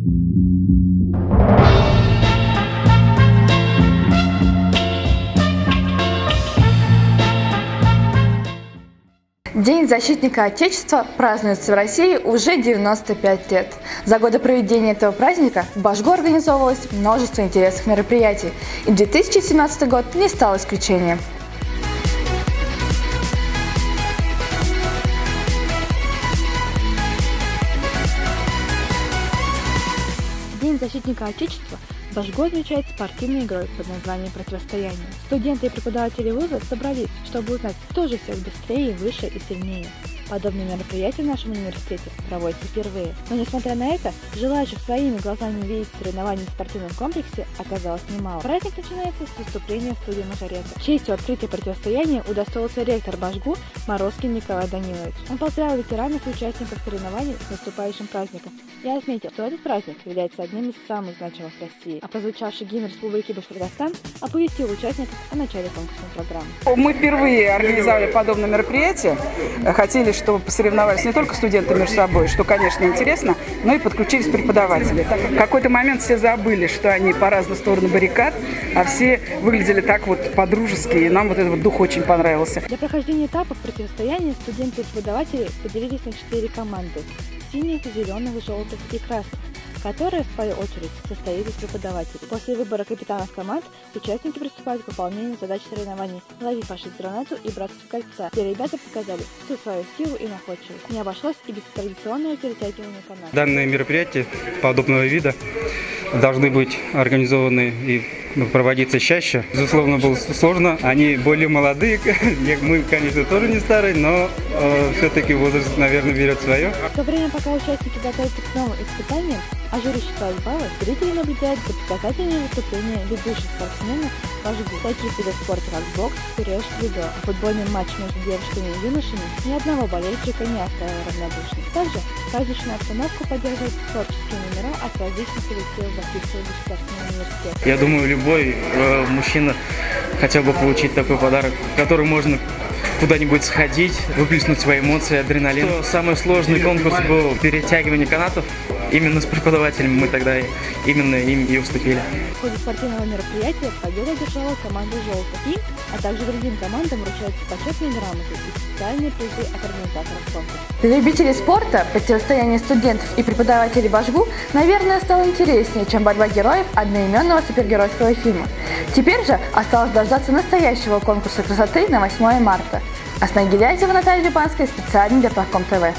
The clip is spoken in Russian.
День защитника Отечества празднуется в России уже 95 лет. За годы проведения этого праздника в Башгу организовывалось множество интересных мероприятий, и 2017 год не стал исключением. День защитника Отечества в Башгу отмечает спортивной игрой под названием «Противостояние». Студенты и преподаватели вуза собрались, чтобы узнать, кто же всех быстрее, выше и сильнее. Подобные мероприятия в нашем университете проводятся впервые. Но несмотря на это, желающих своими глазами увидеть соревнования в спортивном комплексе оказалось немало. Праздник начинается с выступления студии «Мажорета». Честью открытия противостояния удостоился ректор Башгу Морозкин Николай Данилович. Он поздравил ветеранов и участников соревнований с наступающим праздником и отметил, что этот праздник является одним из самых значимых в России. А прозвучавший гимн Республики Башкортостан оповестил участников о начале конкурсной программы. Мы впервые организовали подобное мероприятие. Хотели, чтобы посоревновались не только студенты между собой, что, конечно, интересно, но и подключились преподаватели. В какой-то момент все забыли, что они по разные стороны баррикад, а все выглядели так вот по-дружески, и нам вот этот вот дух очень понравился. Для прохождения этапов противостояния студенты и преподаватели поделились на 4 команды – синих, зеленых, желтых и красных, которые, в свою очередь, состоит из преподавателей. После выбора капитанов команд участники приступают к выполнению задач соревнований «Лови фашист гранату» и «Братство кольца», где ребята показали всю свою силу и находчивость. Не обошлось и без традиционного перетягивания каната. Данные мероприятия подобного вида должны быть организованы и проводиться чаще. Безусловно, было сложно. Они более молодые. Мы, конечно, тоже не старые, но все-таки возраст, наверное, берет свое. В то время, пока участники готовятся к новым испытаниям, а жюри считают баллы, зрители наблюдают за показательными выступлениями ведущих спортсменов Башгу. Таких видов спорта, как бокс, сквош, дзюдо. А футбольный матч между девушками и юношами ни одного болельщика не оставил равнодушным. Также праздничную обстановку поддерживают творческие номера от различных коллективов Башкирского государственного университета. Я думаю, любой мужчина хотел бы получить такой подарок, который можно куда-нибудь сходить, выплеснуть свои эмоции, адреналин. Самый сложный конкурс был перетягивание канатов. Именно с преподавателями мы тогда именно им и уступили. В ходе спортивного мероприятия победу одержала команда «Желтых». Им, а также другим командам вручаются почетные грамоты и специальные призы от организаторов конкурса. Для любителей спорта противостояние студентов и преподавателей Башгу, наверное, стало интереснее, чем борьба героев одноименного супергеройского фильма. Теперь же осталось дождаться настоящего конкурса красоты на 8 марта. Асна Гилязева, Наталья Любанская, специально для Правком ТВ.